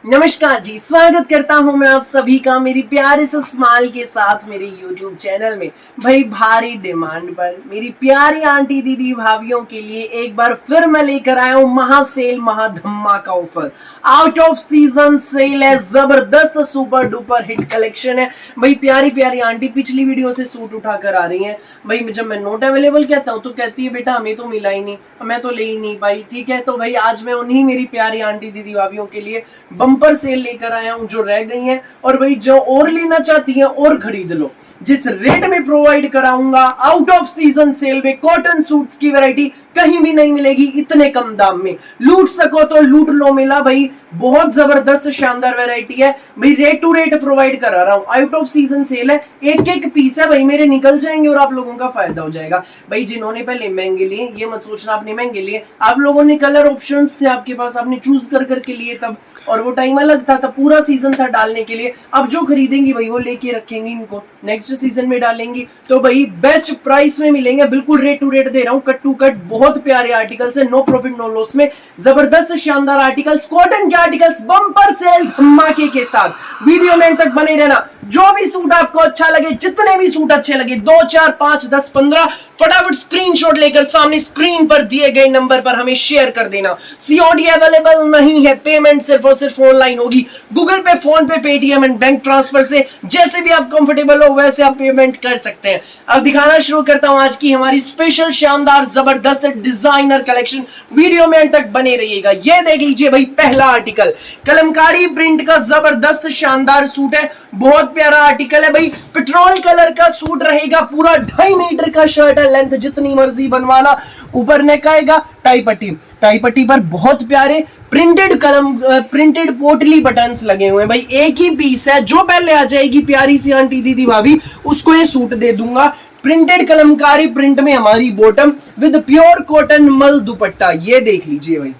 नमस्कार जी, स्वागत करता हूं मैं आप सभी का मेरी प्यारे से स्माइल के साथ मेरे YouTube चैनल में। भाई भारी डिमांड पर मेरी प्यारी आंटी दीदी भाभीियों के लिए एक बार फिर मैं लेकर आया हूं महा सेल महा धमाका offer. Out of season cell है, जबरदस्त सुपर डुपर हिट कलेक्शन है। भाई प्यारी प्यारी आंटी पिछली वीडियो से सूट उठा कर आ रही है। भाई जब मैं नोट अवेलेबल कहता हूँ तो कहती है बेटा हमें तो मिला ही नहीं, मैं तो ले ही नहीं पाई। ठीक है, तो भाई आज मैं उन्हीं मेरी प्यारी आंटी दीदी भाभीियों के लिए बम्पर सेल लेकर आया हूं जो रह गई हैं। और भाई जो और लेना चाहती हैं और खरीद लो। जिस रेट में प्रोवाइड कराऊंगा आउट ऑफ सीजन सेल में कॉटन सूट्स की वैरायटी कहीं भी नहीं मिलेगी इतने कम दाम में। लूट सको तो लूट लो मेला। भाई बहुत जबरदस्त शानदार वैरायटी है। भाई रेट टू रेट प्रोवाइड करा रहा हूं, आउट ऑफ सीजन सेल है। एक एक पीस है भाई, मेरे निकल जाएंगे और आप लोगों का फायदा हो जाएगा। भाई जिन्होंने पहले महंगे लिए ये मत सोचना आपने महंगे लिए, आप लोगों ने कलर ऑप्शंस थे आपके पास, आपने चूज कर करके लिए तब, और वो टाइम अलग था, तब पूरा सीजन था डालने के लिए। अब जो खरीदेंगी भाई वो लेके रखेंगी, इनको नेक्स्ट सीजन में डालेंगी तो भाई बेस्ट प्राइस में मिलेंगे। बिल्कुल रेट टू रेट दे रहा हूं, कट टू कट। बहुत प्यारे आर्टिकल्स है, नो प्रॉफिट नो लॉस में जबरदस्त शानदार आर्टिकल्स, कॉटन के आर्टिकल्स बम्पर सेल धमाके के साथ। वीडियो में तक बने रहना। जो भी सूट आपको अच्छा लगे, जितने भी सूट अच्छे लगे, 2 4 5 10 15 फटाफट स्क्रीनशॉट लेकर सामने स्क्रीन पर दिए गए नंबर पर हमें शेयर कर देना। सीओडी अवेलेबल नहीं है, पेमेंट सिर्फ और सिर्फ ऑनलाइन होगी। गूगल पे, फोन पे, पेटीएम एंड बैंक ट्रांसफर से जैसे भी आप कंफर्टेबल हो वैसे आप पेमेंट कर सकते हैं। अब दिखाना शुरू करता हूं आज की हमारी स्पेशल शानदार जबरदस्त डिजाइनर कलेक्शन। वीडियो में अंत तक बने रहिएगा। ये देख लीजिए भाई पहला आर्टिकल, कलमकारी प्रिंट का जबरदस्त शानदार सूट है। बहुत प्यारा आर्टिकल है भाई, पेट्रोल कलर का सूट रहेगा, पूरा 2.5 मीटर का शर्ट है, लेंथ जितनी मर्जी बनवाना। ऊपर नेक आएगा, टाई पट्टी पर बहुत प्यारे प्रिंटेड पोटली बटन्स लगे हुए हैं। भाई एक ही पीस है, जो पहले आ जाएगी प्यारी सी आंटी दीदी भाभी उसको ये सूट दे दूंगा। प्रिंटेड कलमकारी प्रिंट में हमारी बॉटम विद प्योर कॉटन मल दुपट्टा। ये देख लीजिए भाई,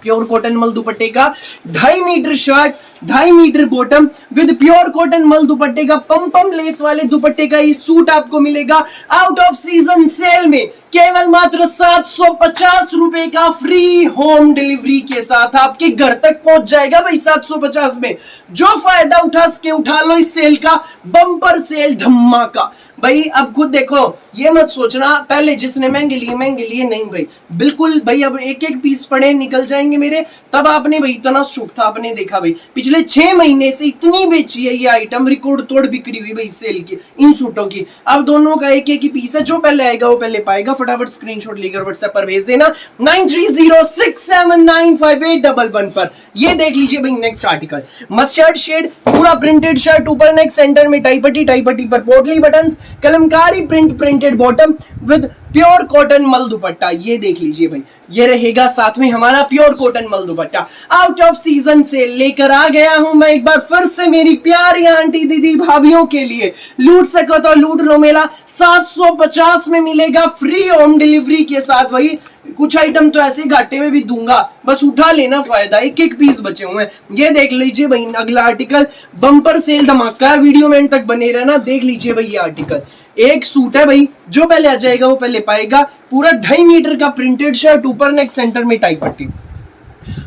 प्योर कॉटन मल दुपट्टे का 2.5 metre shirt, 2.5 metre bottom with pure cotton मल दुपट्टे का पम लेस वाले दुपट्टे का ये सूट आपको मिलेगा आउट ऑफ सीजन सेल में केवल मात्र 750 रुपए का फ्री होम डिलीवरी के साथ आपके घर तक पहुंच जाएगा। भाई 750 में जो फायदा उठा सके उठा लो इस सेल का, बम्पर सेल धमाका। भाई अब खुद देखो, ये मत सोचना पहले जिसने महंगे लिए नहीं भाई, बिल्कुल भाई अब एक एक पीस पड़े निकल जाएंगे मेरे। तब आपने भाई इतना सूट था, आपने देखा भाई पिछले 6 महीने से इतनी बेची है ये आइटम, रिकॉर्ड तोड़ बिक्री हुई भाई सेल की इन सूटों की। अब दोनों का एक एक ही पीस है, जो पहले आएगा वो पहले पाएगा। फटाफट स्क्रीनशॉट लेकर व्हाट्सएप पर भेज देना 9306795811 पर। ये देख लीजिए भाई नेक्स्ट आर्टिकल, मस्टर्ड शेड, पूरा प्रिंटेड शर्ट, ऊपर नेक, सेंटर में टाई पट्टी पर पोटली buttons, Kalamkari printed bottom with pure cotton मल दुपट्टा। ये देख लीजिए भाई, ये रहेगा साथ में हमारा प्योर कॉटन मल दुपट्टा। आउट ऑफ सीजन से लेकर आ गया हूं मैं एक बार फिर से मेरी प्यारी आंटी दीदी भाभीियों के लिए। लूट सको तो लूट लो मेला, 750 में मिलेगा फ्री होम डिलीवरी के साथ। भाई कुछ आइटम तो ऐसे घाटे में भी दूंगा, बस उठा लेना फायदा, एक एक पीस बचे हुए हैं। ये देख लीजिए भाई अगला आर्टिकल, बम्पर सेल धमाका है। वीडियो में तक बने रहना। देख लीजिए भाई ये आर्टिकल, एक सूट है भाई, जो पहले आ जाएगा वो पहले पाएगा। पूरा 2.5 मीटर का प्रिंटेड शर्ट, ऊपर नेक, सेंटर में टाई पट्टी,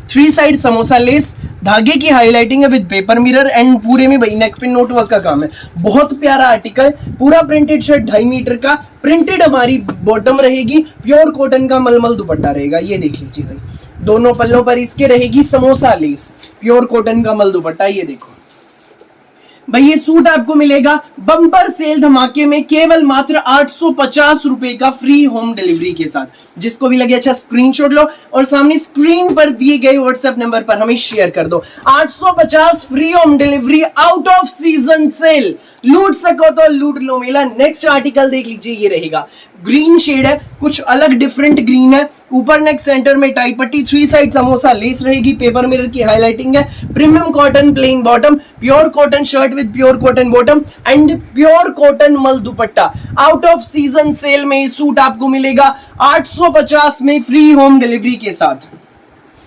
3 साइड समोसा लेस, धागे की हाईलाइटिंग है विद पेपर मिरर एंड पूरे में भाई नेक पे नोट वर्क का काम है। बहुत प्यारा आर्टिकल, पूरा प्रिंटेड शर्ट 2.5 मीटर का, प्रिंटेड हमारी बॉटम रहेगी, प्योर कॉटन का मलमल दुपट्टा रहेगा। ये देख लीजिए भाई, दोनों पल्लों पर इसके रहेगी समोसा लेस, प्योर कॉटन का मल दुपट्टा। ये देखो भाई ये सूट आपको मिलेगा बम्पर सेल धमाके में केवल मात्र 850 रुपए का फ्री होम डिलीवरी के साथ। जिसको भी लगे अच्छा स्क्रीनशॉट लो और सामने स्क्रीन पर दिए गए व्हाट्सएप नंबर पर हमें शेयर कर दो। 850 free home delivery out of season cell. लूट सको तो लूट लो मेला। नेक्स्ट आर्टिकल देख लीजिए, ये रहेगा ग्रीन शेड है, कुछ अलग डिफरेंट ग्रीन है, ऊपर नेक, सेंटर में टाई पट्टी, 3 साइड समोसा लेस रहेगी, पेपर मिरर की हाईलाइटिंग है, premium cotton plain bottom, pure cotton shirt with pure cotton bottom and pure cotton मल दुपट्टा। आउट ऑफ सीजन सेल में सूट आपको मिलेगा 850 में फ्री होम डिलीवरी के साथ।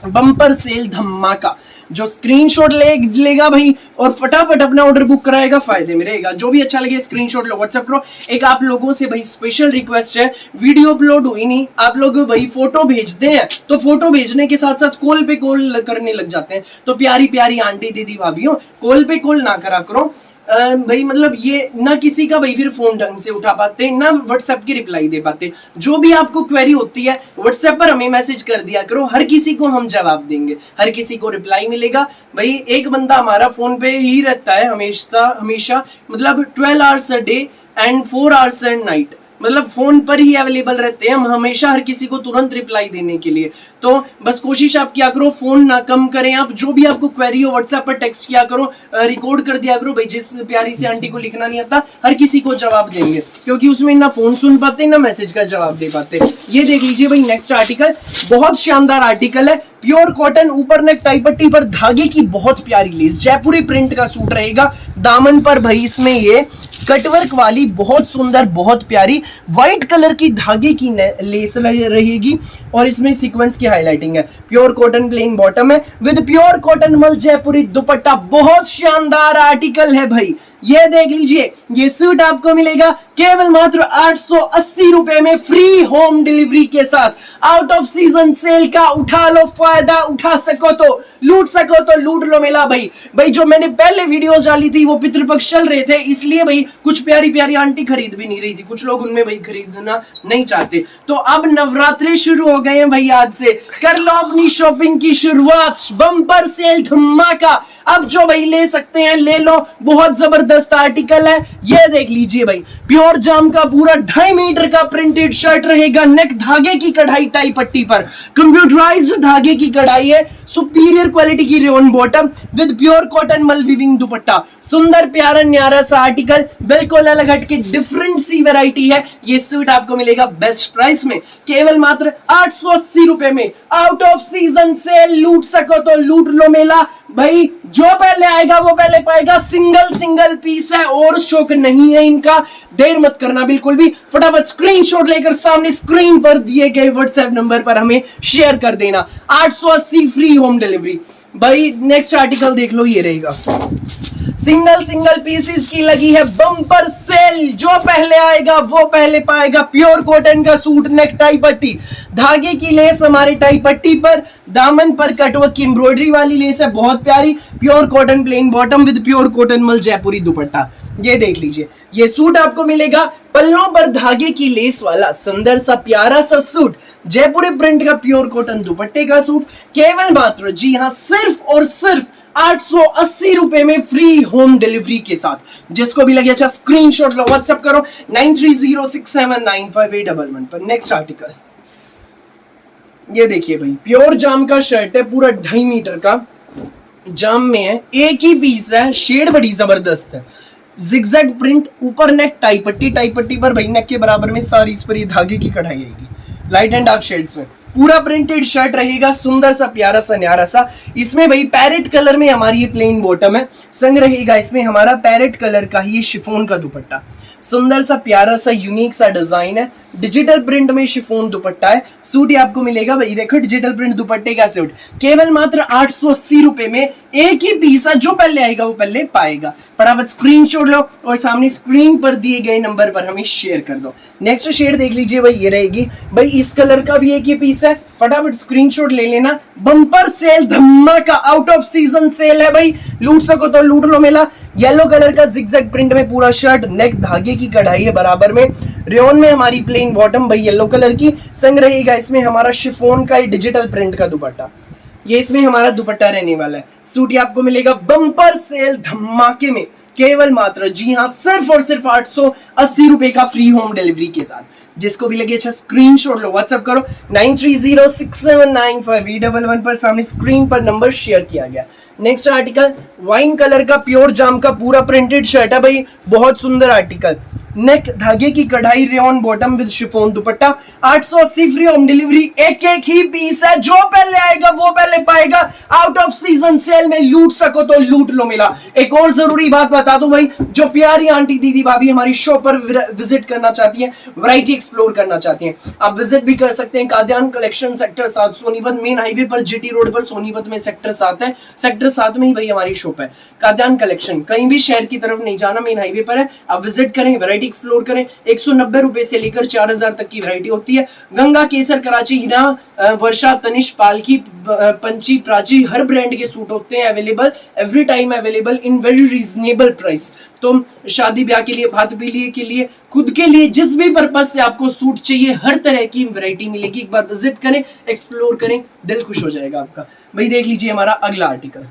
बम्पर सेल धमाका। जो स्क्रीनशॉट लेगा भाई और फटाफट अपना ऑर्डर बुक कराएगा, फायदे में रहेगा। जो भी अच्छा लगे स्क्रीनशॉट लो, व्हाट्सएप करो। एक आप लोगों से भाई स्पेशल रिक्वेस्ट है, वीडियो अपलोड हुई नहीं, आप लोग भाई फोटो भेजते हैं तो फोटो भेजने के साथ साथ कॉल पे कॉल करने लग जाते हैं। तो प्यारी प्यारी आंटी दीदी भाभीओ, कॉल पे कॉल ना करा करो भाई। मतलब ये ना किसी का भाई फिर फोन ढंग से उठा पाते, ना व्हाट्सएप की रिप्लाई दे पाते। जो भी आपको क्वेरी होती है व्हाट्सएप पर हमें मैसेज कर दिया करो, हर किसी को हम जवाब देंगे, हर किसी को रिप्लाई मिलेगा। भाई एक बंदा हमारा फोन पे ही रहता है हमेशा मतलब 12 hours a day and 4 hours a night, मतलब फोन पर ही अवेलेबल रहते हैं हम हमेशा, हर किसी को तुरंत रिप्लाई देने के लिए। तो बस कोशिश आप क्या करो, फोन ना कम करें आप। जो भी आपको क्वेरी हो व्हाट्सएप पर टेक्स्ट किया करो, रिकॉर्ड कर दिया करो भाई। जिस प्यारी सी आंटी को लिखना नहीं आता, हर किसी को जवाब देंगे, क्योंकि उसमें ना फोन सुन पाते ना मैसेज का जवाब दे पाते। ये देख लीजिए भाई नेक्स्ट आर्टिकल, बहुत शानदार आर्टिकल है। प्योर कॉटन, ऊपर नेक टाई पट्टी पर धागे की बहुत प्यारी लेस, जयपुरी प्रिंट का सूट रहेगा। दामन पर भाई इसमें ये कटवर्क वाली बहुत सुंदर बहुत प्यारी व्हाइट कलर की धागे की लेस रहेगी और इसमें सीक्वेंस की हाईलाइटिंग है। प्योर कॉटन प्लेन बॉटम है विद प्योर कॉटन मल जयपुरी दुपट्टा। बहुत शानदार आर्टिकल है भाई। ये देख लीजिए, ये सूट आपको मिलेगा केवल मात्र 880 रुपए में, फ्री होम डिलीवरी के साथ। आउट ऑफ सीजन सेल का उठा लो फायदा, उठा सको तो लूट सको तो लूट लो मेला भाई। भाई जो मैंने पहले वीडियोस डाली थी वो पितृपक्ष चल रहे थे, इसलिए भाई कुछ प्यारी प्यारी आंटी खरीद भी नहीं रही थी, कुछ लोग उनमें भाई खरीदना नहीं चाहते। तो अब नवरात्रे शुरू हो गए हैं भाई, आज से कर लो अपनी शॉपिंग की शुरुआत। बम्पर सेल धमाका, अब जो भाई ले सकते हैं ले लो। बहुत जबरदस्त आर्टिकल है, ये देख लीजिए भाई। प्योर जाम का पूरा 2.5 मीटर का प्रिंटेड शर्ट रहेगा, नेक धागे की कढ़ाई टाई पट्टी पर, कंप्यूटराइज्ड धागे की कढ़ाई है, सुपीरियर क्वालिटी की rayon bottom with pure cotton मल वीविंग दुपट्टा। सुंदर प्यारा न्यारा सा आर्टिकल, बिल्कुल अलग हट के डिफरेंट सी वैरायटी है। ये सूट आपको मिलेगा बेस्ट प्राइस में, केवल मात्र 880 रुपए में। आउट ऑफ सीजन सेल, लूट सको तो लूट लो मेला भाई। जो पहले आएगा वो पहले पाएगा। सिंगल पीस है और स्टॉक नहीं है इनका, देर मत करना बिल्कुल भी। फटाफट स्क्रीनशॉट लेकर सामने स्क्रीन पर दिए गए व्हाट्सएप नंबर पर हमें शेयर कर देना। 880 फ्री होम डिलीवरी भाई। नेक्स्ट आर्टिकल देख लो, ये रहेगा सिंगल पीसेस की लगी है बम्पर सेल। जो पहले आएगा वो पहले पाएगा। प्योर कॉटन का सूट, नेक टाई पट्टी, धागे की लेस हमारे टाई पट्टी पर, दामन पर कटवर्क की एम्ब्रॉयडरी वाली लेस है बहुत प्यारी। Pure cotton plain bottom with pure cotton मल जयपुरी दुपट्टा। ये देख लीजिए, ये सूट आपको मिलेगा पल्लों पर धागे की लेस वाला सुंदर सा प्यारा सा सूट, जयपुरी प्रिंट का प्योर कॉटन दुपट्टे का सूट, केवल मात्र जी हाँ सिर्फ और सिर्फ 880 रुपए में, फ्री होम डिलीवरी के साथ। जिसको भी लगे अच्छा स्क्रीनशॉट लो, व्हाट्सएप करो 9306795811 पर। नेक्स्ट आर्टिकल ये देखिए भाई, प्योर जाम का शर्ट है, पूरा 2.5 मीटर का जाम में है, एक ही पीस है, शेड बड़ी जबरदस्त है। जिगजैग प्रिंट, ऊपर नेक टाई पट्टी पर भाई नेक के बराबर में सारी इस पर ये धागे की कढ़ाई आएगी, लाइट एंड डार्क शेड्स में। पूरा प्रिंटेड शर्ट रहेगा, सुंदर सा प्यारा सा न्यारा सा। इसमें भाई पैरेट कलर में हमारी ये प्लेन बॉटम है, संग रहेगा इसमें हमारा पैरेट कलर का ही शिफॉन का दुपट्टा। सुंदर सा प्यारा सा यूनिक सा डिजाइन है, डिजिटल प्रिंट में शिफॉन दुपट्टा है। सूट ये आपको मिलेगा भाई, देखो डिजिटल प्रिंट दुपट्टे का सूट, केवल मात्र 880 रुपए में, एक ही पीस है, जो पहले आएगा वो पहले पाएगा। फटाफट स्क्रीनशॉट लो और सामने स्क्रीन पर दिए गए नंबर पर हमें शेयर कर दो। नेक्स्ट शेड देख लीजिए भाई, ये रहेगी भाई, इस कलर का भी एक ही पीस है, फटाफट स्क्रीनशॉट ले लेना। बम्पर सेल धमाका, आउट ऑफ सीजन सेल है भाई, लूट सको तो लूट लो मेला। येलो कलर का जिगजैग प्रिंट में पूरा शर्ट, नेक धागे की कढ़ाई है बराबर में, रेयन में हमारी प्लेन बॉटम भाई येलो कलर की, संग रहेगा इसमें हमारा शिफॉन का डिजिटल प्रिंट का दुपट्टा। ये इसमें हमारा दुपट्टा रहने वाला है। सूट ये आपको मिलेगा बम्पर सेल धमाके में, केवल मात्र जी हाँ सिर्फ और सिर्फ 880 रुपए का, फ्री होम डिलीवरी के साथ। जिसको भी लगे अच्छा स्क्रीनशॉट लो, व्हाट्सएप करो 9306795811 पर, सामने स्क्रीन पर नंबर शेयर किया गया। नेक्स्ट आर्टिकल वाइन कलर का प्योर जाम का पूरा प्रिंटेड शर्ट है भाई, बहुत सुंदर आर्टिकल, नेक धागे की कढ़ाई, rayon bottom with chiffon dupatta. 880 free home delivery, एक ही पीस है, जो पहले आएगा वो पहले पाएगा। Out of season season sale में लूट सको तो लूट लो मेला। एक और जरूरी बात बता दूं भाई, जो प्यारी आंटी दीदी भाभी हमारी शॉप पर विजिट करना चाहती है, वैरायटी एक्सप्लोर करना चाहती हैं, आप विजिट भी कर सकते हैं। Kadyan collection sector 7 Sonipat main highway पर जीटी रोड पर सोनीपत में सेक्टर 7 है। सेक्टर 7 में ही भाई हमारी शॉप है काद्यान कलेक्शन। कहीं भी शहर की तरफ नहीं जाना, मेन हाईवे पर है। आप विजिट करें, वैरायटी एक्सप्लोर करें। 190 रुपए से लेकर 4000 तक की वैरायटी होती है। गंगा, केसर, कराची, हिना, वर्षा, तनिष, पालकी, पंची, प्राची, हर ब्रांड के सूट होते हैं available, every time available in very reasonable price. तो शादी ब्याह के लिए, भात पीलिए के लिए, खुद के लिए, जिस भी पर्पस से आपको सूट चाहिए, हर तरह की वैरायटी मिलेगी। एक बार विजिट करें, एक्सप्लोर करें, दिल खुश हो जाएगा आपका। भाई देख लीजिए हमारा अगला आर्टिकल,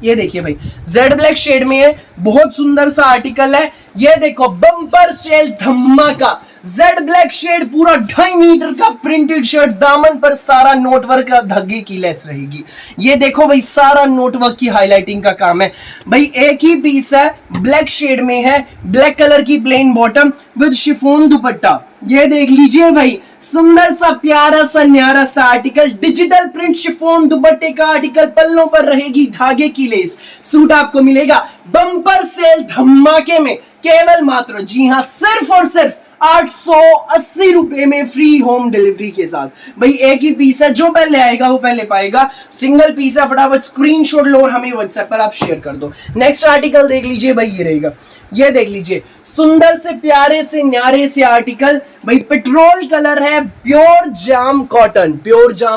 ये देखिए भाई जेड ब्लैक शेड में है, बहुत सुंदर सा आर्टिकल है। ये देखो बम्पर सेल धमाका, जेड ब्लैक शेड, पूरा 2.5 मीटर का प्रिंटेड शर्ट, दामन पर सारा नोटवर्क का धागे की लेस रहेगी। ये देखो भाई सारा नोटवर्क की हाईलाइटिंग का काम है भाई। एक ही पीस है, ब्लैक शेड में है, ब्लैक कलर की प्लेन बॉटम विद शिफॉन दुपट्टा। ये देख लीजिए भाई, सुंदर सा प्यारा सा न्यारा सा आर्टिकल, डिजिटल प्रिंट शिफॉन दुपट्टे का आर्टिकल, पल्लों पर रहेगी धागे की लेस। सूट आपको मिलेगा बम्पर सेल धमाके में, केवल मात्र, जी हां, सिर्फ और सिर्फ 880 रुपए में फ्री होम डिलीवरी के साथ। भाई एक ही पीस है, जो पहले आएगा वो पहले पाएगा। सिंगल पीस है, फटाफट स्क्रीनशॉट लो और हमें व्हाट्सएप पर आप शेयर कर दो। नेक्स्ट आर्टिकल देख लीजिए भाई, ये रहेगा, ये देख लीजिए, सुंदर से प्यारे से न्यारे से आर्टिकल भाई, पेट्रोल कलर है, प्योर जाम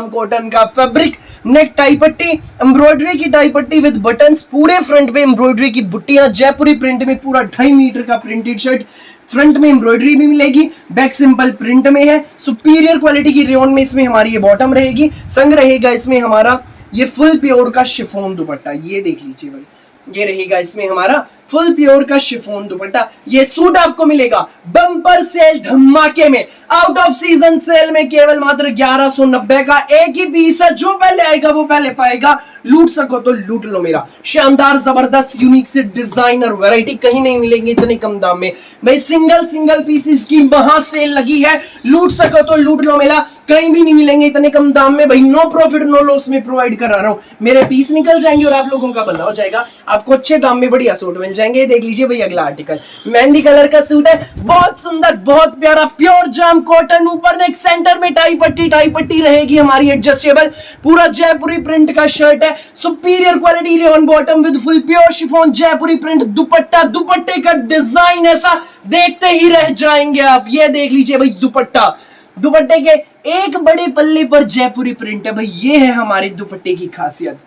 कॉटन का फैब्रिक, नेक टाई पट्टी, एम्ब्रॉयडरी की टाई पट्टी विद बटन्स, पूरे फ्रंट पे एम्ब्रॉयडरी की बुट्टियां, जयपुरी प्रिंट में, पूरा 2.5 मीटर का प्रिंटेड शर्ट, फ्रंट में एम्ब्रॉयडरी भी मिलेगी, बैक सिंपल प्रिंट में है, सुपीरियर क्वालिटी की रेयन में इसमें हमारी ये बॉटम रहेगी, संग रहेगा इसमें हमारा ये फुल प्योर का शिफॉन दुपट्टा। ये देख लीजिए भाई, ये रहेगा इसमें हमारा फुल प्योर का शिफॉन दुपट्टा। ये सूट आपको मिलेगा बम्पर सेल धमाके में, आउट ऑफ सीजन सेल में, केवल मात्र 1190 का। एक ही पीस है, जो पहले आएगा वो पहले पाएगा। लूट सको तो लूट लो मेरा। शानदार जबरदस्त यूनिक से डिजाइनर वैरायटी कहीं नहीं मिलेंगी इतने कम दाम में भाई। सिंगल पीसेस की महा सेल लगी है, लूट सको तो लूट लो मेरा। कहीं भी नहीं मिलेंगे इतने कम दाम में भाई। नो प्रॉफिट नो लॉस में प्रोवाइड करा रहा हूं। मेरे पीस निकल जाएंगे और आप लोगों का भला हो जाएगा। आपको अच्छे दाम में बढ़िया सूट मिल जाएंगे। देख लीजिए भाई अगला आर्टिकल, मेहंदी कलर का सूट है, बहुत सुंदर, बहुत प्यारा, प्योर जाम कॉटन, ऊपर नेक, सेंटर में टाई पट्टी रहेगी हमारी एडजस्टेबल, पूरा जयपुरी प्रिंट का शर्ट है, superior quality rayon bottom with full pure chiffon Jaipuri print दुपट्टा। दुपट्टे का डिजाइन ऐसा देखते ही रह जाएंगे आप। ये देख लीजिए भाई दुपट्टा, दुपट्टे के एक बड़े पल्ले पर जयपुरी प्रिंट है भाई। ये है हमारे दुपट्टे की खासियत,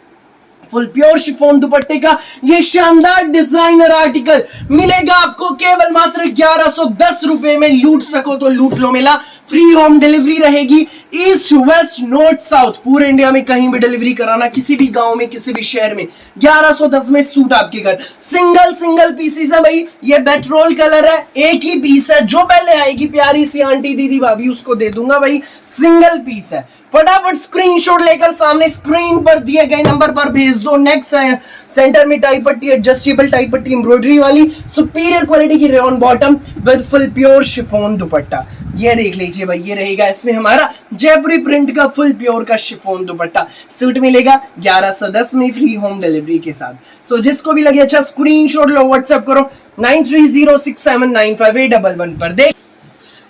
फुल प्योर शिफॉन दुपट्टे का ये शानदार डिजाइनर आर्टिकल मिलेगा आपको केवल मात्र 1110 रुपए में। लूट सको तो लूट लो मेला। फ्री होम डिलीवरी रहेगी, ईस्ट वेस्ट नॉर्थ साउथ, पूरे इंडिया में कहीं भी डिलीवरी कराना, किसी भी गांव में, किसी भी शहर में। 1110 में सूट आपके घर। सिंगल पीसेस है भाई। ये पेट्रोल कलर है, एक ही पीस है, जो पहले आएगी प्यारी सी आंटी दीदी भाभी उसको दे दूंगा भाई। सिंगल पीस है, फटाफट स्क्रीनशॉट लेकर सामने स्क्रीन पर दिए गए नंबर पर भेज दो। नेक्स्ट है सेंटर में टाई पट्टी, एडजस्टेबल टाई पट्टी एम्ब्रॉयडरी वाली, सुपीरियर क्वालिटी की rayon bottom with full pure chiffon दुपट्टा। ये देख लीजिए भाई, ये रहेगा इसमें हमारा जयपुरी प्रिंट का फुल प्योर का शिफॉन दुपट्टा। सूट मिलेगा 1110 में फ्री होम डिलीवरी के साथ। सो जिसको भी लगे अच्छा स्क्रीनशॉट लो, व्हाट्सएप करो 9306795811 पर। देख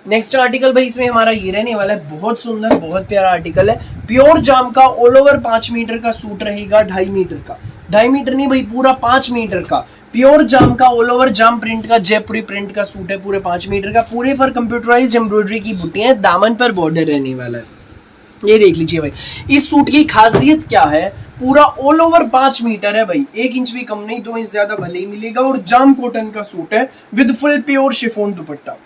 नेक्स्ट आर्टिकल भाई, इसमें हमारा ये रहने वाला है, बहुत सुंदर, बहुत प्यारा आर्टिकल है। प्योर जाम का ऑल ओवर 5 मीटर का सूट रहेगा, 2.5 मीटर का, 2.5 मीटर नहीं भाई, पूरा 5 मीटर का प्योर जाम का ऑल ओवर जाम प्रिंट का जयपुरी प्रिंट का सूट है, पूरे 5 मीटर का। पूरे पर कंप्यूटराइज्ड एम्ब्रॉयडरी की बुट्टियां हैं, दामन पर बॉर्डर रहने वाला है। ये देख लीजिए भाई, इस सूट की खासियत क्या है, पूरा ऑल ओवर 5 मीटर है भाई, 1 इंच भी कम नहीं, 2 इंच ज्यादा भले ही मिलेगा। और जाम कॉटन का सूट है विद फुल प्योर शिफॉन दुपट्टा।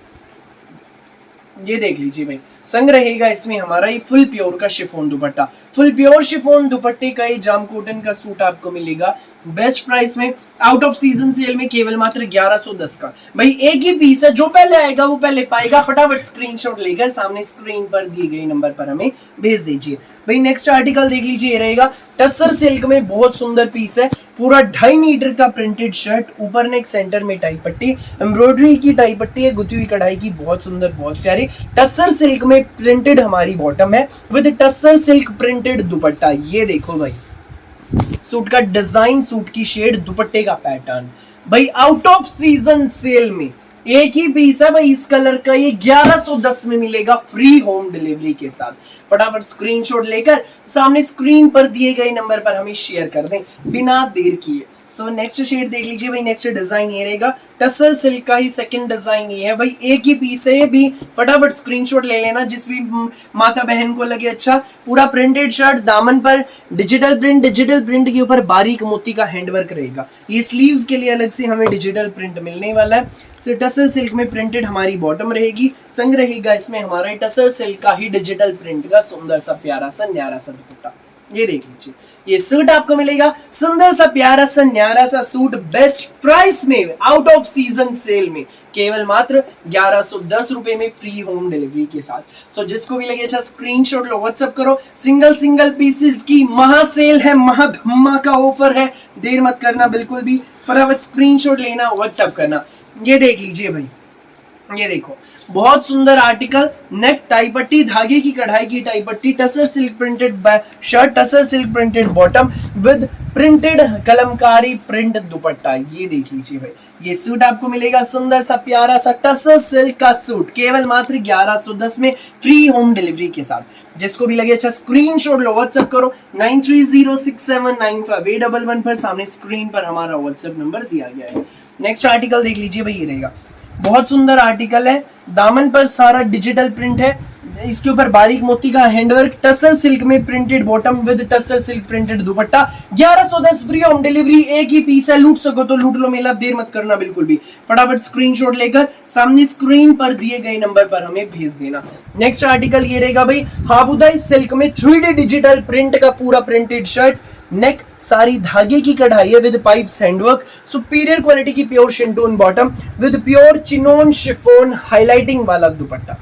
ये देख लीजिए भाई, संग रहेगा इसमें हमारा ये फुल प्योर का शिफॉन दुपट्टा। फुल प्योर शिफॉन दुपट्टे का ये जाम कॉटन का सूट आपको मिलेगा बेस्ट प्राइस में, आउट ऑफ सीजन सेल में, केवल मात्र 1110 का भाई। एक ही पीस है, जो पहले आएगा वो पहले पाएगा। फटाफट स्क्रीनशॉट लेकर सामने स्क्रीन पर दिए गए नंबर पर हमें भेज दीजिए भाई। नेक्स्ट आर्टिकल देख लीजिए, ये रहेगा टस्सर सिल्क में, बहुत सुंदर पीस है, पूरा 2.5 मीटर का प्रिंटेड शर्ट, ऊपर नेक, सेंटर में टाई पट्टी, एम्ब्रॉयडरी की टाई पट्टी है, गुथी हुई कढ़ाई की, बहुत सुंदर, बहुत प्यारी। टस्सर सिल्क में प्रिंटेड हमारी बॉटम है विद टस्सर सिल्क प्रिंटेड दुपट्टा। ये देखो भाई, सूट का डिजाइन, सूट की शेड, दुपट्टे का पैटर्न। भाई आउट ऑफ सीजन सेल में एक ही पीस है भाई इस कलर का, ये 1110 में मिलेगा फ्री होम डिलीवरी के साथ। फटाफट स्क्रीनशॉट लेकर सामने स्क्रीन पर दिए गए नंबर पर हमें शेयर कर दें बिना देर किए। सो नेक्स्ट शेड देख लीजिए भाई, नेक्स्ट डिजाइन ये रहेगा, टसर सिल्क का ही सेकंड डिजाइन ये है भाई, एक ही पीस है ये भी। फटाफट स्क्रीनशॉट ले लेना जिस भी माता बहन को लगे अच्छा। पूरा प्रिंटेड शर्ट, दामन पर डिजिटल प्रिंट के ऊपर बारीक मोती का हैंडवर्क रहेगा। ये स्लीव्स के लिए अलग से हमें डिजिटल प्रिंट मिलने वाला है। सो टसर सिल्क में प्रिंटेड हमारी बॉटम रहेगी, संग रहेगा इसमें हमारा टसर सिल्क का ही डिजिटल प्रिंट का सुंदर सा प्यारा सा न्यारा सा दुपट्टा। ये देख लीजिए, ये सूट आपको मिलेगा सुंदर सा प्यारा सा न्यारा सा सूट बेस्ट प्राइस में आउट ऑफ सीजन सेल में केवल मात्र 1110 रुपए में फ्री होम डिलीवरी के साथ। सो जिसको भी लगे अच्छा स्क्रीनशॉट लो, व्हाट्सएप करो। सिंगल पीसेस की महा सेल है, महा धमाका ऑफर है, देर मत करना बिल्कुल भी, फटाफट स्क्रीनशॉट लेना, व्हाट्सएप करना। ये देख लीजिए भाई, ये देखो बहुत सुंदर आर्टिकल, नेक टाई पट्टी, धागे की कढ़ाई की टाई पट्टी, tussar silk printed shirt, tussar silk printed bottom with printed Kalamkari print दुपट्टा। ये देख लीजिए भाई, ये सूट आपको मिलेगा सुंदर सा प्यारा सा टसर सिल्क का सूट केवल मात्र 1110 में फ्री होम डिलीवरी के साथ। जिसको भी लगे अच्छा स्क्रीनशॉट लो, व्हाट्सएप करो 9306795811 पर, सामने स्क्रीन पर हमारा व्हाट्सएप नंबर दिया गया है। नेक्स्ट आर्टिकल देख लीजिए भाई, ये रहेगा बहुत सुंदर आर्टिकल है, दामन पर सारा डिजिटल प्रिंट है, इसके ऊपर बारीक मोती का हैंडवर्क, टसर सिल्क में printed bottom with tussar silk printed dupatta, 1110 free home delivery, एक ही पीस है, लूट सको तो लूट लो मेला, देर मत करना बिल्कुल भी। फटाफट स्क्रीनशॉट लेकर सामने स्क्रीन पर दिए गए नंबर पर हमें भेज देना। नेक्स्ट आर्टिकल ये रहेगा भाई, हाबुदाई सिल्क में 3D डिजिटल प्रिंट का पूरा प्रिंटेड शर्ट, नेक सारी धागे की कढ़ाई है with pipes handwork, superior quality की pure shantoon bottom with pure chinon chiffon highlighting वाला दुपट्टा।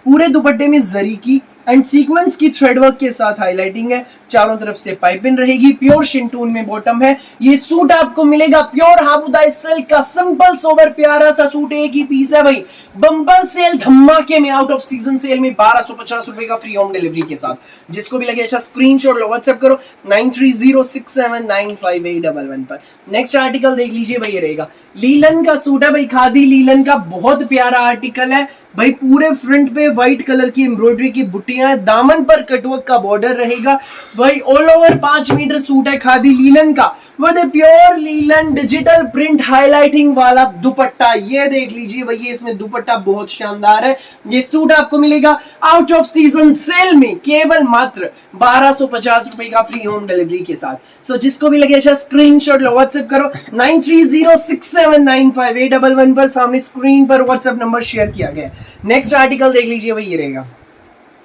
पूरे दुपट्टे में जरी की एंड सीक्वेंस की थ्रेडवर्क के साथ हाइलाइटिंग है, चारों तरफ से पाइपिंग रहेगी, प्योर शिंटून में बॉटम है। ये सूट आपको मिलेगा प्योर हाबुदाई सिल्क का सिंपल सोबर प्यारा सा सूट, एक ही पीस है भाई, बम्पर सेल धमाके में आउट ऑफ सीजन सेल में 1250 रुपए का फ्री होम डिलीवरी के साथ। जिसको भी लगे अच्छा स्क्रीनशॉट लो, व्हाट्सएप करो 9306795811 पर। नेक्स्ट आर्टिकल देख लीजिए भाई, ये रहेगा लीलन का सूट है भाई, खादी लीलन का बहुत प्यारा आर्टिकल है भाई, पूरे फ्रंट पे व्हाइट कलर की एम्ब्रॉयडरी की बुट्टियां हैं, दामन पर कटवर्क का बॉर्डर रहेगा भाई, ऑल ओवर 5 मीटर सूट है खादी लीलन का with pure linen digital print highlighting वाला दुपट्टा। ये देख लीजिए भाई, ये इसमें दुपट्टा बहुत शानदार है। ये सूट आपको मिलेगा आउट ऑफ सीजन सेल में केवल मात्र 1250 रुपए का फ्री होम डिलीवरी के साथ। सो जिसको भी लगे अच्छा स्क्रीनशॉट लो, व्हाट्सएप करो 9306795811 पर, सामने स्क्रीन पर व्हाट्सएप नंबर शेयर किया गया है। नेक्स्ट आर्टिकल देख लीजिए भाई, ये रहेगा,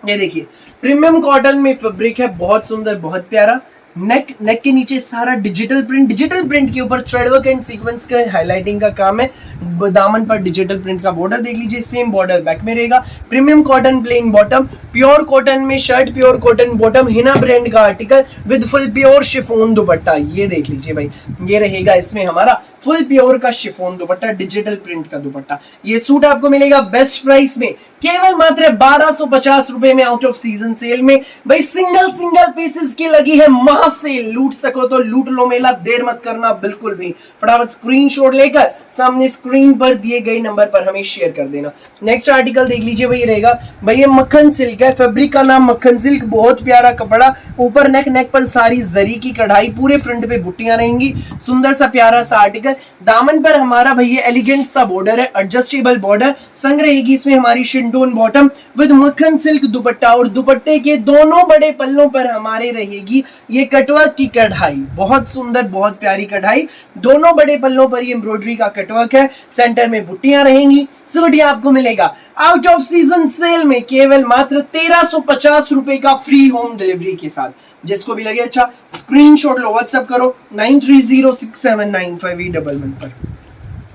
ये देखिए प्रीमियम कॉटन में फैब्रिक है, बहुत सुंदर बहुत प्यारा, नेक के नीचे सारा डिजिटल प्रिंट के ऊपर थ्रेडवर्क एंड सीक्वेंस का हाइलाइटिंग का काम है, दामन पर डिजिटल प्रिंट का बॉर्डर देख लीजिए, सेम बॉर्डर बैक में रहेगा, premium cotton plain bottom, pure cotton में shirt, pure cotton bottom, Hina brand का article with full pure chiffon दुपट्टा। ये देख लीजिए भाई, ये रहेगा इसमें हमारा फुल प्योर का शिफोन दुपट्टा, डिजिटल प्रिंट का दुपट्टा। ये सूट आपको मिलेगा बेस्ट प्राइस में केवल मात्र 1250 रुपए में आउट ऑफ सीजन सेल में भाई, सिंगल पीसेस की लगी है महा सेल, लूट सको तो लूट लो मेला, देर मत करना बिल्कुल भी। फटाफट स्क्रीनशॉट लेकर सामने स्क्रीन पर दिए गए नंबर पर हमें शेयर कर देना। नेक्स्ट आर्टिकल देख लीजिए भाई, रहेगा भाई ये मक्खन सिल्क है, फैब्रिक का नाम मक्खन सिल्क, बहुत प्यारा कपड़ा, ऊपर नेक पर सारी जरी की कढ़ाई, पूरे फ्रंट पे बुट्टियां रहेंगी, सुंदर सा प्यारा सा आर्टिकल, दामन पर हमारा भैया एलिगेंट सा बॉर्डर है, एडजस्टेबल बॉर्डर, संग रहेगी इसमें हमारी शिंटून बॉटम विद मक्खन सिल्क दुपट्टा, और दुपट्टे के दोनों बड़े पल्लों पर हमारे रहेगी ये कटवर्क की कढ़ाई, बहुत सुंदर बहुत प्यारी कढ़ाई, दोनों बड़े पल्लों पर ये एम्ब्रॉयडरी का कटवर्क है, सेंटर में बुट्टियां रहेंगी। सूट आपको मिलेगा आउट ऑफ सीजन सेल में केवल मात्र 1350 रुपए का फ्री होम डिलीवरी के साथ। जिसको भी लगे अच्छा स्क्रीनशॉट लो, व्हाट्सएप करो 9306795811 पर।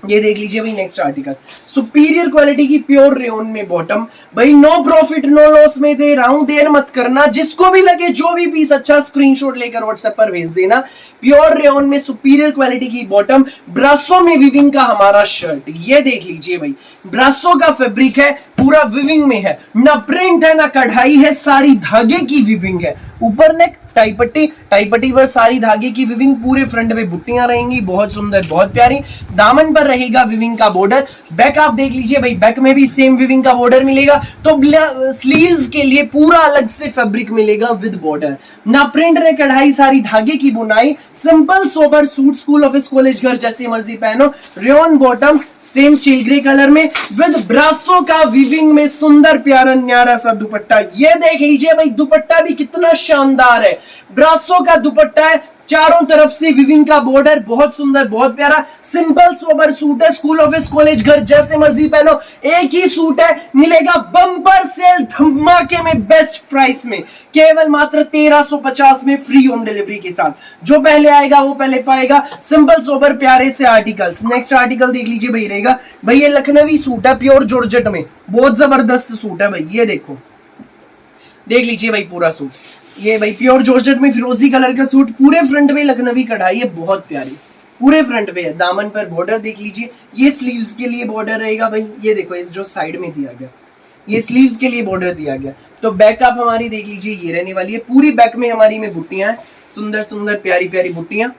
ये देख लीजिए भाई, नेक्स्ट आर्टिकल सुपीरियर क्वालिटी की प्योर रेयन में बॉटम भाई, नो प्रॉफिट नो लॉस में दे रहा हूं, देर मत करना। जिसको भी लगे जो भी पीस अच्छा स्क्रीनशॉट लेकर व्हाट्सएप पर भेज देना। प्योर रेयन में सुपीरियर क्वालिटी की बॉटम, ब्रासो में विविंग का हमारा शर्ट, ये देख लीजिए भाई, ब्रासो का फैब्रिक है, पूरा विविंग में है, ना प्रिंट है ना कढ़ाई है, सारी धागे की विविंग है, ऊपर नेक टाई पट्टी, टाई पट्टी पर सारी धागे की विविंग, पूरे फ्रंट में बुट्टियां रहेंगी, बहुत सुंदर बहुत प्यारी। दामन पर रहेगा विविंग का बॉर्डर। बैक आप देख लीजिए भाई, बैक में भी सेम विविंग का बॉर्डर मिलेगा। तो स्लीव्स के लिए पूरा अलग से फैब्रिक मिलेगा विद बॉर्डर। ना प्रिंट ने कढ़ाई, सारी धागे की बुनाई, simple sober suit, school office college घर जैसी मर्जी पहनो। Rayon bottom same steel grey colour में विद ब्रासो का वीविंग में सुंदर प्यारा न्यारा सा दुपट्टा। ये देख लीजिए भाई, दुपट्टा भी कितना शानदार है, ब्रासो का दुपट्टा है, चारों तरफ से विविंग का बॉर्डर, बहुत सुंदर बहुत प्यारा। सिंपल सोबर सूट है, स्कूल ऑफिस कॉलेज घर जैसे मर्जी पहनो, एक ही सूट है, मिलेगा बम्पर सेल धमाके में बेस्ट प्राइस में, केवल मात्र 1350 में फ्री होम डिलीवरी के साथ। जो पहले आएगा वो पहले पाएगा। सिंपल सोबर प्यारे से आर्टिकल्स। नेक्स्ट आर्टिकल देख लीजिए भाई, रहेगा भाई ये लखनवी सूट है प्योर जॉर्जेट में, बहुत जबरदस्त सूट है भाई। ये देखो, देख लीजिए भाई पूरा सूट, ये भाई प्योर जॉर्जेट में फिरोजी कलर का सूट, पूरे फ्रंट में लखनवी कढ़ाई है, बहुत प्यारी, पूरे फ्रंट पे है। दामन पर बॉर्डर देख लीजिए, ये स्लीव्स के लिए बॉर्डर रहेगा भाई। ये देखो, इस जो साइड में दिया गया, ये स्लीव्स के लिए बॉर्डर दिया गया। तो बैक आप हमारी देख लीजिए, ये रहने वाली है, पूरी बैक में हमारी में बुट्टियां हैं, सुंदर सुंदर प्यारी प्यारी बुट्टियां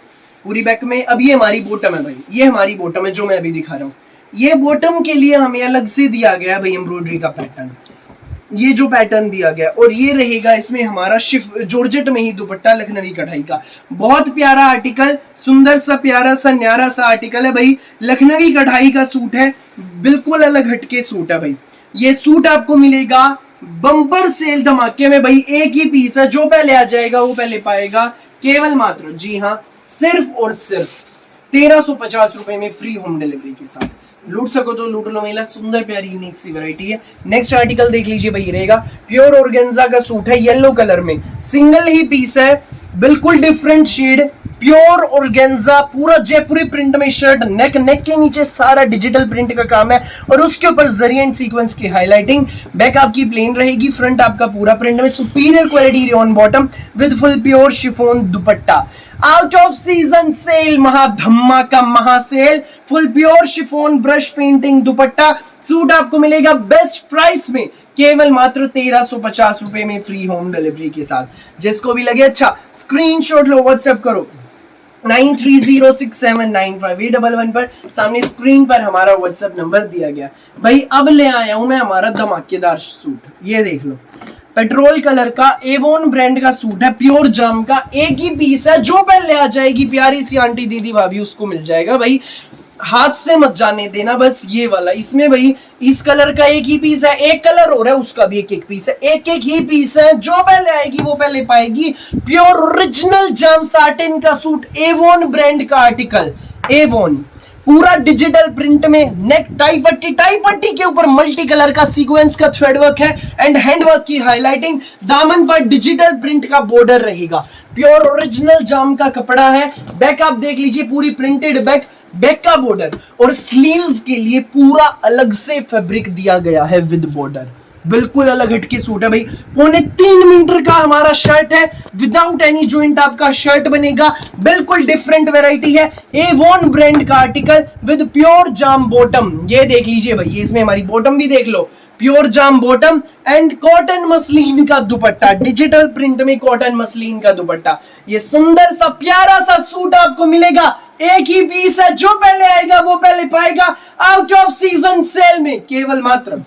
पूरी बैक में। अब ये हमारी बॉटम है भाई, ये हमारी बॉटम है जो मैं अभी दिखा रहा हूँ। ये बॉटम के लिए हमें अलग से दिया गया है भाई एम्ब्रॉयडरी का पैटर्न, ये जो पैटर्न दिया गया, और ये रहेगा इसमें हमारा जॉर्जेट में ही दुपट्टा लखनवी कढ़ाई का। बहुत प्यारा आर्टिकल, सुंदर सा प्यारा सा न्यारा सा आर्टिकल है भाई, लखनवी कढ़ाई का सूट है, बिल्कुल अलग हटके सूट है भाई। ये सूट आपको मिलेगा बम्पर सेल धमाके में भाई, एक ही पीस है, जो पहले आ जाएगा वो पहले पाएगा, केवल मात्र, जी हाँ, सिर्फ और सिर्फ 1350 रुपए में फ्री होम डिलीवरी के साथ। लूट सको तो लूट लो मेला, सुंदर प्यारी यूनिक सी वैरायटी है। नेक्स्ट आर्टिकल देख लीजिए भाई, रहेगा प्योर ऑर्गेन्जा का सूट है, येलो कलर में, सिंगल ही पीस है, बिल्कुल डिफरेंट शेड, प्योर ऑर्गेन्जा, पूरा जयपुरी प्रिंट में शर्ट, नेक के नीचे सारा डिजिटल प्रिंट का काम है, और उसके ऊपर जरी एंड सीक्वेंस की हाईलाइटिंग। बैक आपकी प्लेन रहेगी, फ्रंट आपका पूरा प्रिंट में, superior quality rayon bottom with full pure chiffon dupatta. Out of season sale, महाधमाका महासेल, full pure chiffon brush painting dupatta. Suit आपको मिलेगा बेस्ट प्राइस में, केवल मात्र 1350 रुपए में फ्री होम डिलीवरी के साथ। जिसको भी लगे अच्छा, स्क्रीनशॉट लो, व्हाट्सएप करो 9306795811 पर, सामने स्क्रीन पर हमारा व्हाट्सएप नंबर दिया गया भाई। अब ले आया हूं मैं हमारा धमाकेदार सूट, ये देख लो, पेट्रोल कलर का एवोन ब्रांड का सूट है, प्योर जाम का, एक ही पीस है, जो पहले आ जाएगी प्यारी सी आंटी दीदी भाभी उसको मिल जाएगा भाई, हाथ से मत जाने देना बस ये वाला। इसमें भाई इस कलर का एक ही पीस है, एक कलर हो रहा है उसका भी एक एक पीस है, एक एक ही पीस है, जो पहले आएगी वो पहले पाएगी। प्योर ओरिजिनल जाम साटिन का सूट, एवोन ब्रांड का आर्टिकल, एवोन, पूरा डिजिटल प्रिंट में, नेक टाई पट्टी के ऊपर मल्टी कलर का सीक्वेंस का थ्रेड वर्क है एंड हैंड वर्क की हाईलाइटिंग। दामन पर डिजिटल प्रिंट का बॉर्डर रहेगा, प्योर ओरिजिनल जाम का कपड़ा है। बैक आप देख लीजिए, पूरी प्रिंटेड बैक, बैक का बॉर्डर, और स्लीव्स के लिए पूरा अलग से फैब्रिक दिया गया है विद बॉर्डर, बिल्कुल अलग हटके सूट है भाई। 3.25 मीटर का हमारा शर्ट है, विदाउट एनी जॉइंट आपका शर्ट बनेगा, बिल्कुल डिफरेंट वैरायटी है, एवोन ब्रांड का आर्टिकल विद प्योर जाम बॉटम। ये देख लीजिए भाई, ये इसमें हमारी बॉटम भी देख लो, प्योर जाम बॉटम एंड कॉटन मसलिन का दुपट्टा, डिजिटल प्रिंट में कॉटन मसलिन का दुपट्टा। ये सुंदर सा प्यारा सा सूट आपको मिलेगा, एक ही पीस है, जो पहले आएगा वो पहले पाएगा। आउट ऑफ सीजन सेल में केवल मात्र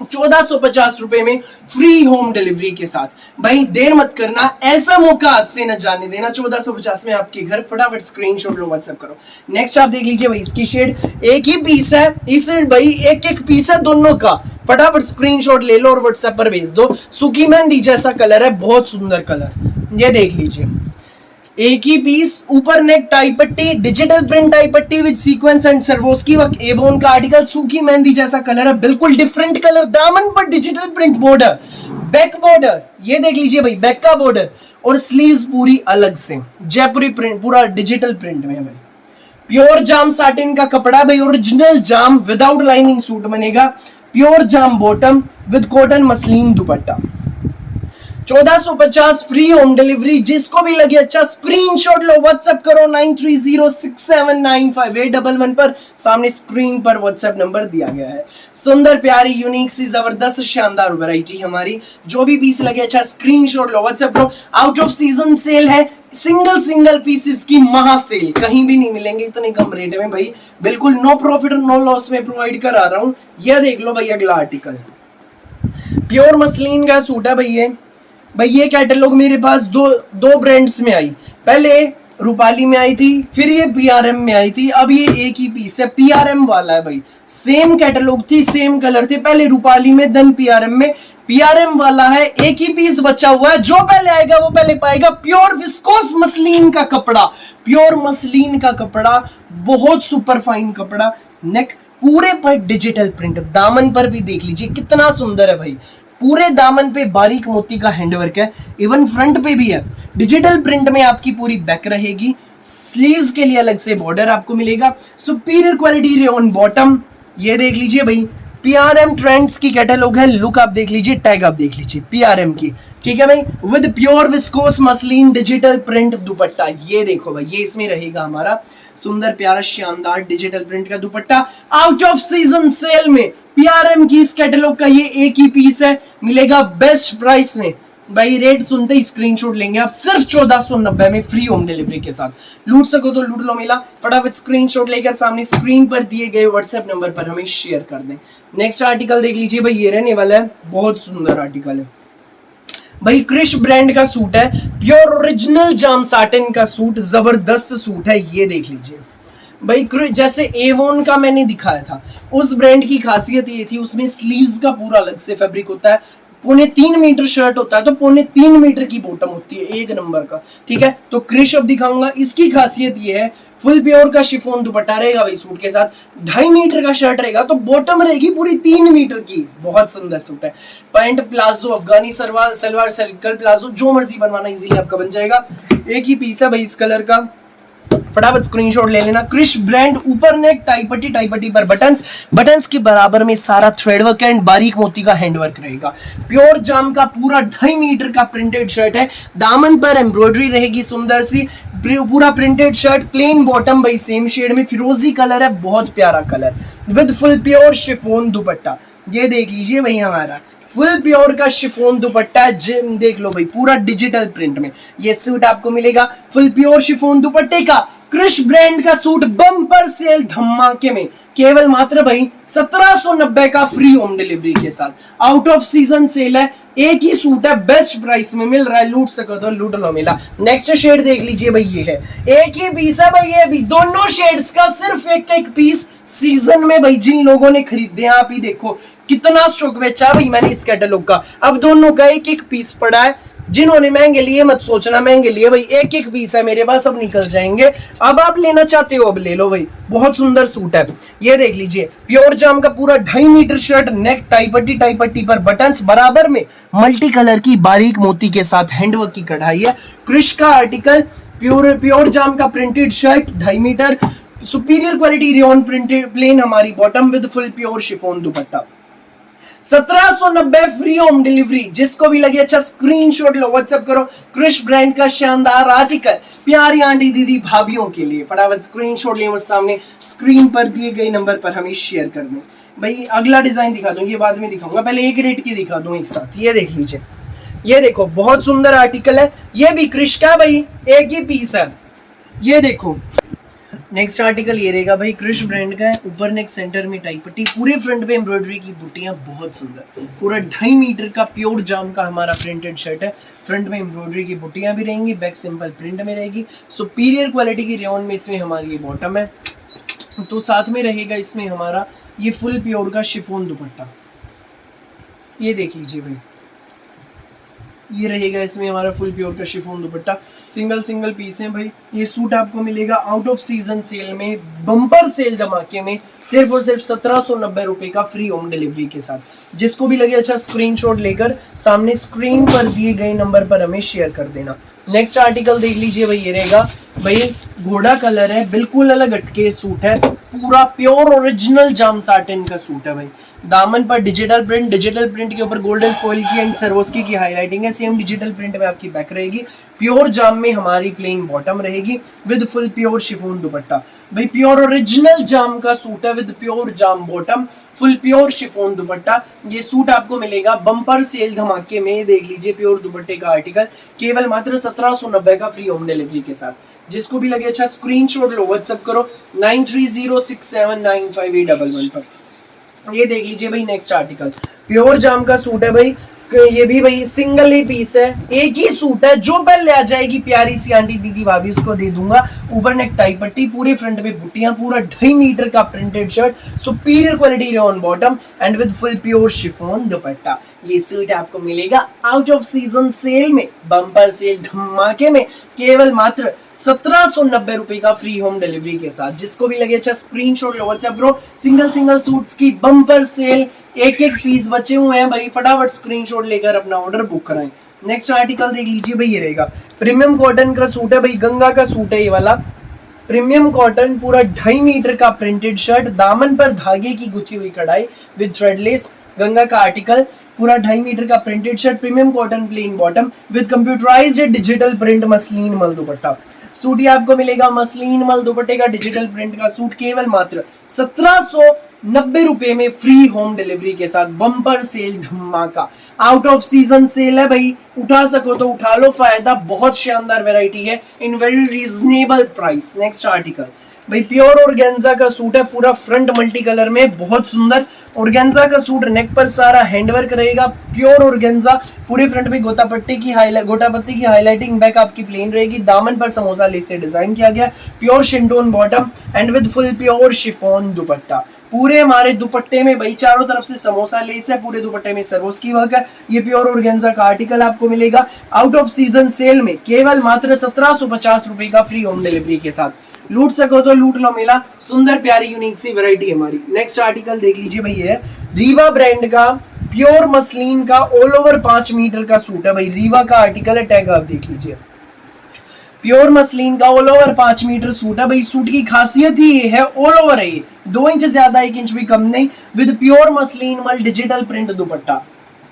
1450 रुपए में फ्री होम डिलीवरी के साथ। भाई देर मत करना, ऐसा मौका हाथ से न जाने देना। 1450 में आपके घर, फटाफट स्क्रीनशॉट लो, व्हाट्सएप करो। नेक्स्ट आप देख लीजिए भाई, इसकी शेड, एक ही पीस है, इस भाई एक एक पीस है दोनों का, फटाफट स्क्रीनशॉट ले लो और व्हाट्सएप पर भेज दो। सूखी मेहंदी जैसा कलर है, बहुत सुंदर कलर, ये देख लीजिए, एक ही पीस, ऊपर नेक टाई पट्टी, डिजिटल प्रिंट टाई पट्टी with sequence and Swarovski work, Avon का आर्टिकल, सूखी मेहंदी जैसा कलर है, बिल्कुल डिफरेंट कलर। दामन पर digital print border, back border, ये देख लीजिए भाई, बैक का बॉर्डर, और स्लीव्स पूरी अलग से जयपुरी प्रिंट, पूरा डिजिटल प्रिंट में है भाई। प्योर जाम साटिन का कपड़ा भाई, ओरिजिनल जाम, विदाउट लाइनिंग सूट बनेगा, प्योर जाम bottom with cotton muslin dupatta. 1450 free home delivery. जिसको भी लगे अच्छा स्क्रीनशॉट लो, व्हाट्सएप करो 9306795811 पर। सामने स्क्रीन पर व्हाट्सएप नंबर दिया गया है। सुंदर प्यारी यूनिक सी जबरदस्त शानदार वैरायटी हमारी। जो भी पीस लगे अच्छा स्क्रीनशॉट लो, व्हाट्सएप करो। आउट ऑफ सीजन सेल है, सिंगल पीसेस की महा सेल, कहीं भी नहीं मिलेंगे इतने कम रेट में भाई। बिल्कुल नो प्रॉफिट नो लॉस में प्रोवाइड करा रहा हूं। यह देख लो भाई अगला आर्टिकल, प्योर मसलिन का सूट है भाई ये कैटलॉग मेरे पास दो ब्रांड्स में आई। पहले रूपाली में आई थी, फिर ये पीआरएम में आई थी, अब ये एक ही पीस है, पीआरएम वाला है भाई। सेम कैटलॉग थी, सेम कलर थे, पहले रूपाली में देन पीआरएम में। पीआरएम वाला है, एक ही पीस बचा हुआ है, जो पहले आएगा वो पहले पाएगा। प्योर विस्कोस मसलिन का कपड़ा, प्योर मसलिन का कपड़ा, बहुत सुपर फाइन कपड़ा। नेक पूरे पर डिजिटल प्रिंट, दामन पर भी देख लीजिए कितना सुंदर है भाई। पूरे दामन पे बारीक मोती का हैंडवर्क है, इवन फ्रंट पे भी है। डिजिटल प्रिंट में आपकी पूरी बैक रहेगी। स्लीव्स के लिए अलग से बॉर्डर आपको मिलेगा। सुपीरियर क्वालिटी रेयन बॉटम, ये देख लीजिए भाई। पीआरएम ट्रेंड्स की कैटलॉग है, लुक आप देख लीजिए, टैग आप देख लीजिए पीआरएम की, ठीक है भाई। With pure viscous muslin digital print दुपट्टा, ये देखो भाई, ये इसमें रहेगा हमारा सुंदर प्यारा शानदार डिजिटल प्रिंट का दुपट्टा। आउट ऑफ सीजन सेल में पीआरएम की इस कैटलॉग का ये एक ही पीस है, मिलेगा बेस्ट प्राइस में भाई। रेट सुनते ही स्क्रीनशॉट लेंगे आप, सिर्फ 1490 में फ्री होम डिलीवरी के साथ। लूट सको तो लूट लो मेला, फटाफट स्क्रीनशॉट लेकर सामने स्क्रीन पर दिए गए व्हाट्सएप नंबर पर हमें शेयर कर दें। नेक्स्ट आर्टिकल देख लीजिए भाई, ये रहने वाला है, बहुत सुंदर आर्टिकल है भाई। क्रिश ब्रांड का सूट है, प्योर ओरिजिनल जाम साटिन का सूट, जबरदस्त सूट है, ये देख लीजिए भाई। जैसे एवोन का मैंने दिखाया था, उस ब्रांड की खासियत ये थी, उसमें स्लीव्स का पूरा अलग से फैब्रिक होता है। 3.25 मीटर शर्ट होता है तो 3.25 मीटर की बॉटम होती है, एक नंबर का, ठीक है। तो क्रिश अब दिखाऊंगा, इसकी खासियत ये है, फुल प्योर का शिफॉन दुपट्टा रहेगा भाई सूट के साथ। 2.5 मीटर का शर्ट रहेगा तो बॉटम रहेगी पूरी 3 मीटर की, बहुत सुंदर सूट है। पैंट प्लाजो, अफगानी सलवार, सर्कल प्लाजो, जो मर्जी बनवाना इजीली आपका बन जाएगा। एक ही पीस है भाई इस कलर का, फटाफट स्क्रीनशॉट ले लेना। क्रिश ब्रांड, ऊपर नेक टाई पट्टी पर बटन्स के बराबर में सारा थ्रेड वर्क एंड बारीक मोती का हैंडवर्क रहेगा। प्योर जाम का पूरा 2.5 मीटर का प्रिंटेड शर्ट है, दामन पर एम्ब्रॉयडरी रहेगी सुंदर सी, पूरा प्रिंटेड शर्ट, प्लेन बॉटम भाई, सेम शेड में फिरोजी कलर है, बहुत प्यारा colour, with full pure chiffon दुपट्टा। ये देख लीजिए भाई, हमारा फुल प्योर का शिफॉन दुपट्टा है, देख लो भाई, पूरा डिजिटल प्रिंट में ये सूट आपको मिलेगा। फुल प्योर शिफॉन दुपट्टे का क्रिश ब्रांड का सूट बम्पर सेल धमाके में, केवल मात्र भाई 1790 का फ्री होम डिलीवरी के साथ। आउट ऑफ सीजन सेल है, एक ही सूट है, बेस्ट प्राइस में मिल रहा है, लूट सको तो लूट लो मेला। नेक्स्ट शेड देख लीजिए भाई, ये है, एक ही पीस है भाई, ये भी दोनों शेड्स का सिर्फ एक पीस सीजन में भाई। जिन लोगों ने खरीदे हैं, आप ही देखो कितना स्टॉक बेचा भाई मैंने इस कैटलॉग का। अब दोनों का एक पीस पड़ा है, जिन्होंने महंगे लिए मत सोचना महंगे लिए भाई, एक पीस है मेरे पास, अब निकल जाएंगे। अब आप लेना चाहते हो अब ले लो भाई, बहुत सुंदर सूट है। ये देख लीजिए, प्योर जाम का पूरा 2.5 मीटर शर्ट, नेक टाई पट्टी पर बटन्स, बराबर में मल्टी कलर की बारीक मोती के साथ हैंडवर्क की कढ़ाई है। क्रिश का आर्टिकल, प्योर जाम का printed shirt 2.5 metre, superior quality rayon printed plain हमारी bottom, with full pure chiffon dupatta. 1790 free home delivery. जिसको भी लगे अच्छा स्क्रीनशॉट लो, व्हाट्सएप करो। क्रिश ब्रांड का शानदार आर्टिकल प्यारी आंटी दीदी भाभियों के लिए, फटाफट स्क्रीनशॉट लिए मुझे सामने स्क्रीन पर दिए गए नंबर पर हमें शेयर कर दें भाई। अगला डिजाइन दिखा दूं, ये बाद में दिखाऊंगा, पहले एक रेट की दिखा दूं एक साथ। ये देख लीजिए, ये देखो बहुत सुंदर आर्टिकल है, ये भी क्रिश का भाई, एक ही पीस है। ये देखो नेक्स्ट आर्टिकल ये रहेगा भाई, क्रिश ब्रांड का है, ऊपर नेक सेंटर में टाई पट्टी, पूरे फ्रंट पे एम्ब्रॉयडरी की बूटियां, बहुत सुंदर। पूरा 2.5 मीटर का प्योर जाम का हमारा प्रिंटेड शर्ट है, फ्रंट में एम्ब्रॉयडरी की बूटियां भी रहेंगी, बैक सिंपल प्रिंट में रहेगी। सुपीरियर क्वालिटी की रेयन में इसमें हमारी ये बॉटम है, तो साथ में रहेगा इसमें हमारा ये फुल प्योर का शिफॉन दुपट्टा। ये देख लीजिए भाई, ये रहेगा इसमें हमारा फुल प्योर का शिफॉन दुपट्टा, सिंगल पीस है भाई। ये सूट आपको मिलेगा आउट ऑफ सीजन सेल में, बम्पर सेल धमाके में, सिर्फ और सिर्फ 1790 रुपए का फ्री होम डिलीवरी के साथ। जिसको भी लगे अच्छा स्क्रीनशॉट लेकर सामने स्क्रीन पर दिए गए नंबर पर हमें शेयर कर देना। नेक्स्ट आर्टिकल देख लीजिए भाई, ये रहेगा भाई, घोड़ा कलर है, बिल्कुल अलग हटके सूट है, पूरा प्योर ओरिजिनल जाम साटिन का सूट है भाई। दामन पर डिजिटल प्रिंट के ऊपर गोल्डन फॉइल की एंड सरोस्की की हाईलाइटिंग है। सेम डिजिटल प्रिंट में आपकी बैक रहेगी। प्योर जाम में हमारी प्लेन बॉटम रहेगी विद फुल प्योर शिफॉन दुपट्टा। भाई प्योर ओरिजिनल जाम का सूट है विद प्योर जाम बॉटम, फुल प्योर शिफॉन दुपट्टा। ये सूट आपको मिलेगा बम्पर सेल धमाके में, देख लीजिए प्योर दुपट्टे का आर्टिकल केवल मात्र 1790 का फ्री होम डिलीवरी के साथ। जिसको भी लगे अच्छा स्क्रीनशॉट लो, व्हाट्सएप करो 9306795811 पर। ये देख लीजिए भाई नेक्स्ट आर्टिकल प्योर जाम का सूट है भाई। ये भी भाई सिंगल ही पीस है, एक ही सूट है। जो पहले आ जाएगी प्यारी सी आंटी दीदी भाभी उसको दे दूंगा। ऊपर नेक टाई पट्टी, पूरे फ्रंट पे बुट्टियां, पूरा 2.5 मीटर का printed shirt, superior quality rayon bottom and with full pure chiffon दुपट्टा। ये सूट आपको मिलेगा आउट ऑफ सीजन सेल में, बम्पर सेल धमाके में, केवल मात्र 1790 रुपए का फ्री होम डिलीवरी के साथ। जिसको भी लगे अच्छा स्क्रीनशॉट लो, व्हाट्सएप करो। सिंगल सूट्स की बम्पर सेल, एक पीस बचे हुए हैं भाई, फटाफट स्क्रीनशॉट लेकर अपना ऑर्डर बुक कराएं। नेक्स्ट आर्टिकल देख लीजिए भाई, ये रहेगा प्रीमियम कॉटन का सूट है भाई, गंगा का सूट है ये वाला। प्रीमियम कॉटन, पूरा 2.5 मीटर का प्रिंटेड शर्ट, दामन पर धागे की गुथी हुई कढ़ाई विद थ्रेडलेस, गंगा का आर्टिकल, पूरा 2.5 मीटर का printed shirt, premium cotton plain bottom with computerised digital print muslin मल दुपट्टा। सूट ही आपको मिलेगा मसलिन मल दुपट्टे का डिजिटल प्रिंट का सूट केवल मात्र 1790 रुपए में फ्री होम डिलीवरी के साथ। बम्पर सेल धमाका, आउट ऑफ सीजन सेल है भाई, उठा सको तो उठा लो फायदा। बहुत शानदार वैरायटी है in very reasonable price. Next article भाई प्योर ऑर्गेन्जा का सूट है, पूरा फ्रंट मल्टी कलर में, बहुत सुंदर ऑर्गेन्जा का सूट। नेक पर सारा हैंडवर्क रहेगा, प्योर ऑर्गेन्जा, पूरे फ्रंट पे गोटापट्टी की हाईलाइटिंग, बैक आपकी प्लेन रहेगी। दामन पर समोसा लेस से डिजाइन किया गया, प्योर शिंटोन bottom and with full pure chiffon dupatta. पूरे हमारे दुपट्टे में भाई चारों तरफ से समोसा लेस है, पूरे दुपट्टे में सरवोस की वर्क है। ये प्योर ऑर्गेन्जा का आर्टिकल आपको मिलेगा आउट ऑफ सीजन सेल में केवल मात्र 1750 रुपए का फ्री होम डिलीवरी के साथ। लूट सको तो लूट लो मेला, सुंदर प्यारी यूनिक सी वैरायटी हमारी। नेक्स्ट आर्टिकल देख लीजिए भाई, ये रीवा ब्रांड का प्योर मसलिन का ऑल ओवर 5 मीटर का सूट है भाई, रीवा का आर्टिकल है, टैग आप देख लीजिए। प्योर मसलिन का ऑल ओवर 5 मीटर सूट है भाई। सूट की खासियत ही ये है, ऑल ओवर है ये, 2 इंच ज्यादा, 1 इंच भी कम नहीं, विद प्योर मसलिन मल डिजिटल प्रिंट दुपट्टा।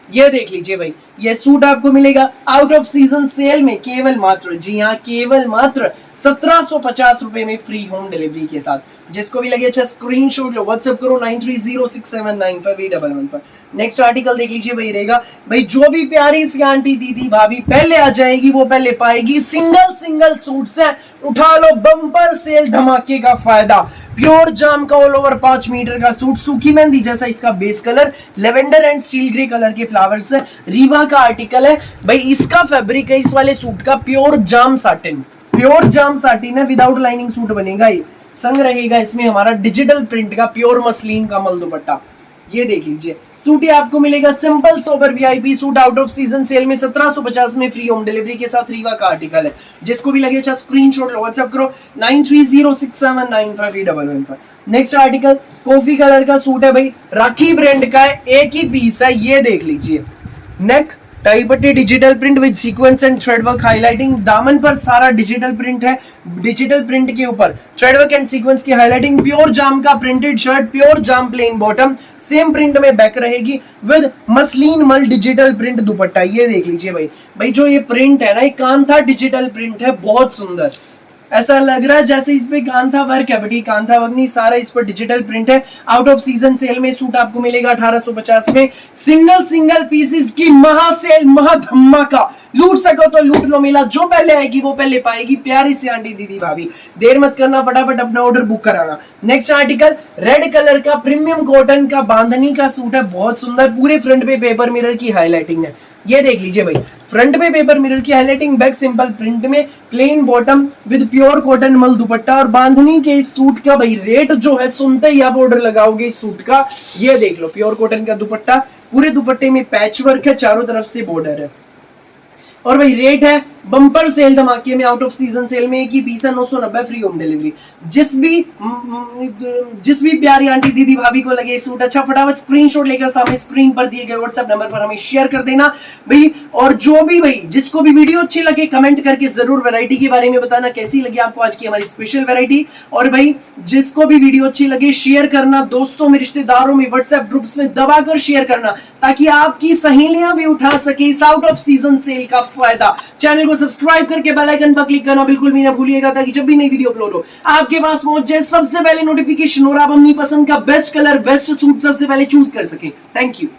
ये देख लीजिए भाई, ये सूट आपको मिलेगा आउट ऑफ सीजन सेल में केवल मात्र, जी हाँ केवल मात्र 1750 रुपए में फ्री होम डिलीवरी के साथ। जिसको भी लगे अच्छा स्क्रीनशॉट लो, व्हाट्सएप करो 9306795811 पर। नेक्स्ट आर्टिकल देख लीजिए भाई, रहेगा भाई जो भी प्यारी सी आंटी दीदी भाभी पहले आ जाएगी वो पहले पाएगी। सिंगल सूट्स है, उठा लो बम्पर सेल धमाके का फायदा। प्योर जाम का ऑल ओवर 5 मीटर का सूट, सूखी मेहंदी जैसा इसका base colour, lavender and steel grey colour के फ्लावर्स है, रीवा का आर्टिकल है भाई। इसका फैब्रिक है इस वाले सूट का प्योर जाम साटिन, प्योर जाम साटिन है, विदाउट लाइनिंग सूट बनेगा ये। संग रहेगा इसमें हमारा डिजिटल प्रिंट का प्योर मसलिन का मल दुपट्टा। ये देख लीजिए सूट ही आपको मिलेगा simple sober VIP suit out of season sale में 1750 में फ्री होम डिलीवरी के साथ। रीवा का आर्टिकल है, जिसको भी लगे अच्छा स्क्रीनशॉट लो, व्हाट्सएप करो 9306795811 पर। नेक्स्ट आर्टिकल कॉफी कलर का सूट है भाई, राखी ब्रांड का है, एक ही पीस है। ये देख लीजिए, नेक टाई पट्टी digital print with sequence and threadwork highlighting, दामन पर सारा डिजिटल प्रिंट है, डिजिटल प्रिंट के ऊपर थ्रेडवर्क एंड सीक्वेंस की हाईलाइटिंग, प्योर जाम का प्रिंटेड शर्ट, प्योर जाम प्लेन बॉटम, सेम प्रिंट में बैक रहेगी विद मसलिन मल डिजिटल प्रिंट दुपट्टा। ये देख लीजिए भाई जो ये प्रिंट है ना, ये कांथा डिजिटल प्रिंट है, बहुत सुंदर, ऐसा लग रहा है जैसे इस पे कांथा वर्क है, बट कांथा वर्क नहीं, सारा इस पर डिजिटल प्रिंट है। आउट ऑफ सीजन सेल में सूट आपको मिलेगा 1850 में। सिंगल पीसेस की महा सेल, महा धमाका, लूट सको तो लूट लो मेला। जो पहले आएगी वो पहले पाएगी, प्यारी सी आंटी दीदी भाभी, देर मत करना, फटाफट अपना ऑर्डर बुक कराना। नेक्स्ट आर्टिकल रेड कलर का प्रीमियम कॉटन का बांधनी का सूट है, बहुत सुंदर, पूरे फ्रंट पे पेपर मिरर की हाईलाइटिंग है। ये देख लीजिए भाई, फ्रंट पे पेपर मिरर की हाईलाइटिंग, बैक सिंपल प्रिंट में, plain bottom with pure cotton मल दुपट्टा। और बांधनी के इस सूट का भाई रेट जो है सुनते ही आप ऑर्डर लगाओगे इस सूट का। ये देख लो, प्योर कॉटन का दुपट्टा, पूरे दुपट्टे में पैच वर्क है, चारों तरफ से बॉर्डर है। और भाई रेट है बम्पर सेल धमाके में, आउट ऑफ सीजन सेल में एक ही पीस है 990 फ्री होम डिलीवरी। जिस भी प्यारी आंटी दीदी भाभी को लगे सूट अच्छा, फटाफट स्क्रीनशॉट लेकर सामने स्क्रीन पर दिए गए व्हाट्सएप नंबर पर हमें शेयर कर देना भाई। और जो भी भाई जिसको भी वीडियो अच्छी लगे कमेंट करके जरूर वैरायटी के बारे में बताना कैसी लगी आपको आज की हमारी स्पेशल वैरायटी। और भाई जिसको भी वीडियो अच्छी लगे शेयर करना, दोस्तों में, रिश्तेदारों में, व्हाट्सएप ग्रुप्स में दबाकर शेयर करना ताकि आपकी सहेलियां भी उठा सके इस आउट ऑफ सीजन सेल का फायदा। चैनल को सब्सक्राइब करके बेल आइकन पर क्लिक करना बिल्कुल भी ना भूलिएगा ताकि जब भी नई वीडियो अपलोड हो आपके पास पहुंच जाए सबसे पहले नोटिफिकेशन और आप अपनी पसंद का बेस्ट कलर, बेस्ट सूट सबसे पहले चूज कर सकें। Thank you.